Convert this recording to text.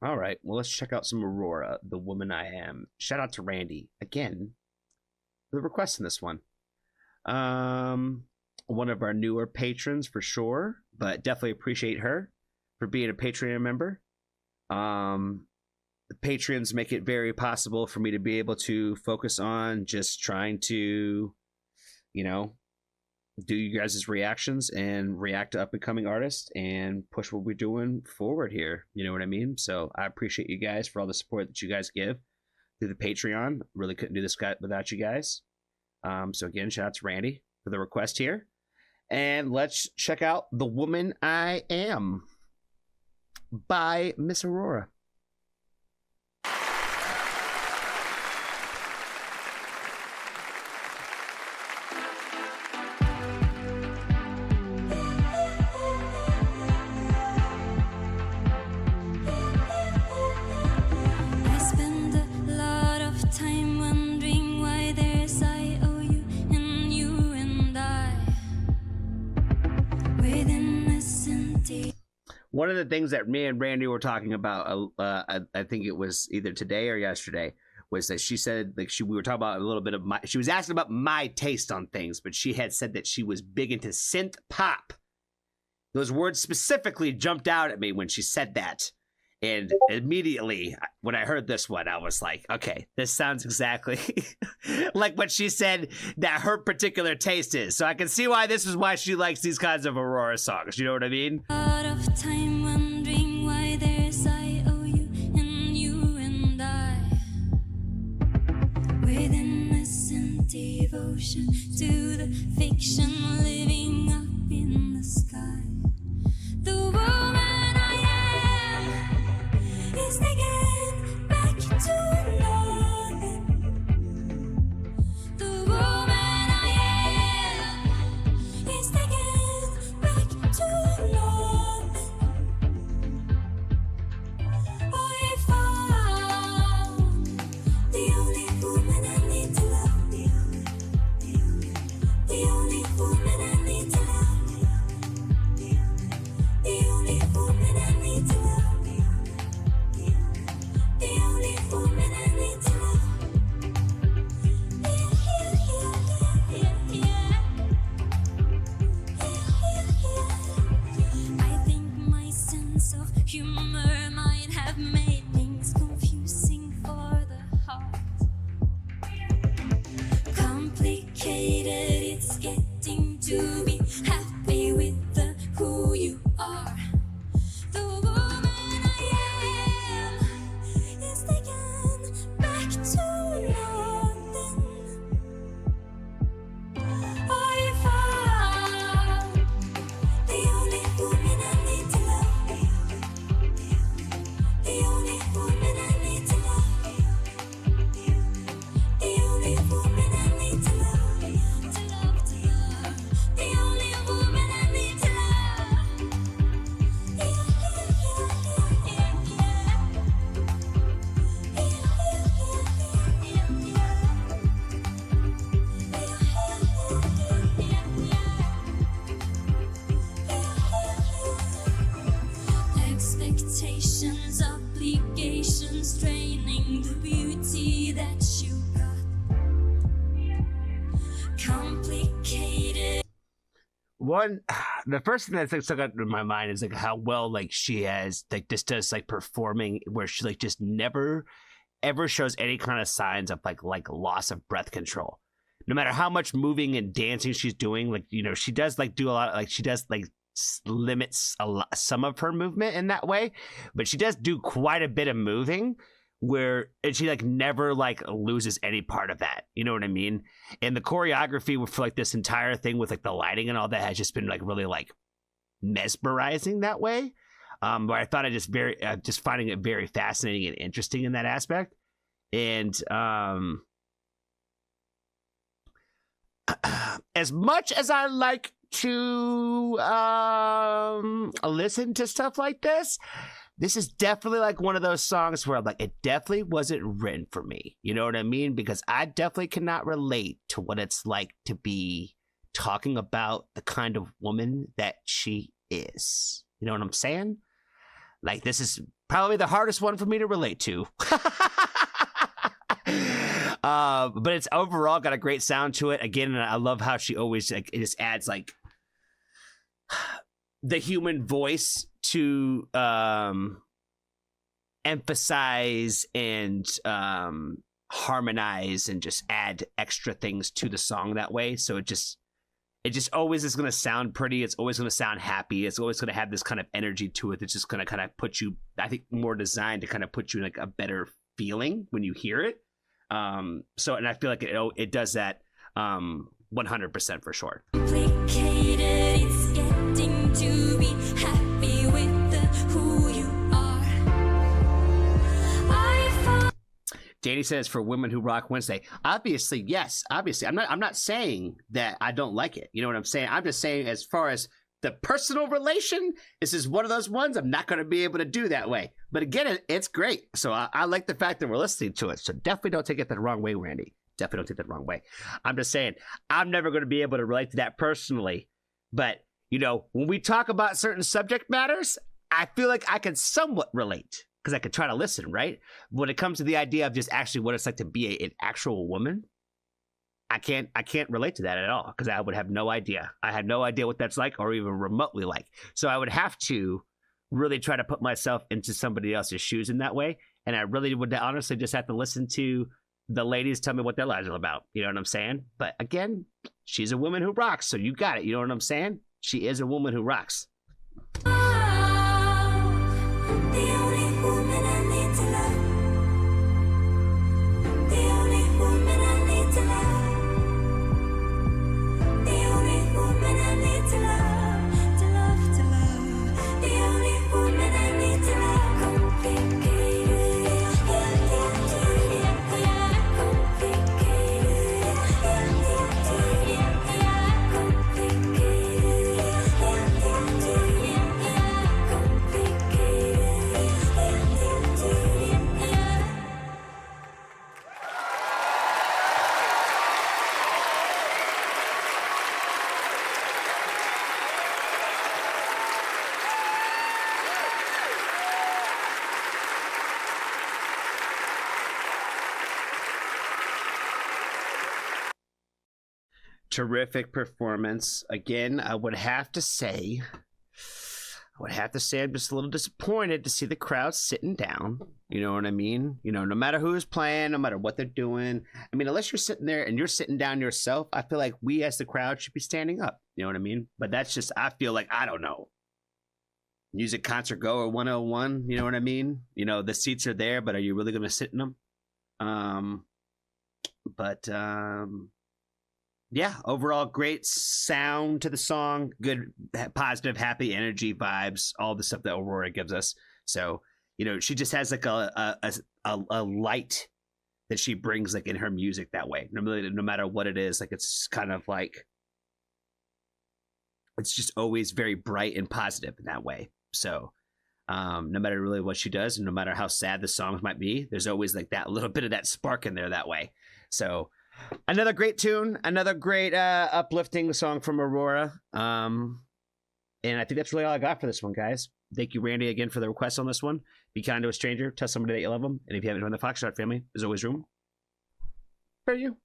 All right. Well, let's check out some Aurora, the woman I am. Shout out to Randy again for the request in this one. One of our newer patrons for sure, but definitely appreciate her for being a Patreon member. The Patreons make it very possible for me to be able to focus on just trying to, you know, do you guys' reactions and react to up and coming artists and push what we're doing forward here. You know what I mean? So I appreciate you guys for all the support that you guys give through the Patreon. Really couldn't do this without you guys. So again, shout out to Randy for the request here. And let's check out The Woman I Am by Miss Aurora. One of the things that me and Randy were talking about, I think it was either today or yesterday, was that she said, like, we were talking about a little bit of she was asking about my taste on things, but she had said that she was big into synth pop. Those words specifically jumped out at me when she said that. And immediately when I heard this one, I was like, okay, this sounds exactly like what she said that her particular taste is. So I can see why this is why she likes these kinds of Aurora songs. You know what I mean? A lot of time wondering why there's IOU in you and I. With innocent devotion to the fiction living up in the sky. The woman is taken back to nothing. The woman I am is taken back to nothing. I found the only woman I need to love. The only woman I need to love. The only woman I need to love. Humor might have made things confusing for the heart. Complicated, it's getting to be happy with the who you are. The woman I am is taken back to nothing. I found the only woman I need to love. The only woman I need to love. The only woman I need to love. To love, to love. The only woman I need to love. Expectations, obligations, draining the beauty that you got. Complicated. The first thing that stuck out in my mind is like how well like she has like this does like performing where she like just never ever shows any kind of signs of like loss of breath control. No matter how much moving and dancing she's doing, like, you know, she does like do a lot, like she does like limits a lot, some of her movement in that way, but she does do quite a bit of moving where, and she like never like loses any part of that. You know what I mean? And the choreography for like this entire thing with like the lighting and all that has just been like really like mesmerizing that way. But I thought just finding it very fascinating and interesting in that aspect. And as much as I like to listen to stuff like this is definitely like one of those songs where I'm like, it definitely wasn't written for me. You know what I mean? Because I definitely cannot relate to what it's like to be talking about the kind of woman that she is. You know what I'm saying? Like, this is probably the hardest one for me to relate to. But it's overall got a great sound to it. Again, I love how she always like, it just adds like the human voice to emphasize and harmonize and just add extra things to the song that way. So it just always is going to sound pretty. It's always going to sound happy. It's always going to have this kind of energy to it. It's just going to kind of put you, I think, more designed to kind of put you in like a better feeling when you hear it. So, and I feel like it does that 100% for sure. Complicated, it's getting to be happy with who you are. Danny says for Women Who Rock Wednesday. Obviously, yes. Obviously, I'm not saying that I don't like it. You know what I'm saying? I'm just saying as far as the personal relation, this is one of those ones I'm not going to be able to do that way. But again, it's great. So I like the fact that we're listening to it. So definitely don't take it the wrong way, Randy. Definitely don't take that the wrong way. I'm just saying I'm never going to be able to relate to that personally. But, you know, when we talk about certain subject matters, I feel like I can somewhat relate because I could try to listen, right? When it comes to the idea of just actually what it's like to be an actual woman, I can't relate to that at all because I would have no idea. I had no idea what that's like or even remotely like. So I would have to really try to put myself into somebody else's shoes in that way. And I really would honestly just have to listen to the ladies tell me what their lives are about. You know what I'm saying? But again, she's a woman who rocks. So you got it. You know what I'm saying? She is a woman who rocks. The only woman I need to love. The only woman I need to love. The only woman I need to love. To love, to love. The only woman I need to love. Complicated. Terrific performance. Again, I would have to say I'm just a little disappointed to see the crowd sitting down. You know what I mean? You know, no matter who's playing, no matter what they're doing. I mean, unless you're sitting there and you're sitting down yourself, I feel like we as the crowd should be standing up. You know what I mean? But that's just, I feel like, I don't know. Music Concert Goer 101, you know what I mean? You know, the seats are there, but are you really going to sit in them? Yeah, overall great sound to the song, good, positive, happy energy vibes, all the stuff that Aurora gives us. So, you know, she just has like a light that she brings like in her music that way. No matter what it is, like it's kind of like, it's just always very bright and positive in that way. So, no matter really what she does, and no matter how sad the songs might be, there's always like that little bit of that spark in there that way. So, another great tune, another great uplifting song from Aurora. And I think that's really all I got for this one, guys. Thank you, Randy, again for the request on this one. Be kind to a stranger. Tell somebody that you love them. And if you haven't joined the Foxtrot family, there's always room for you.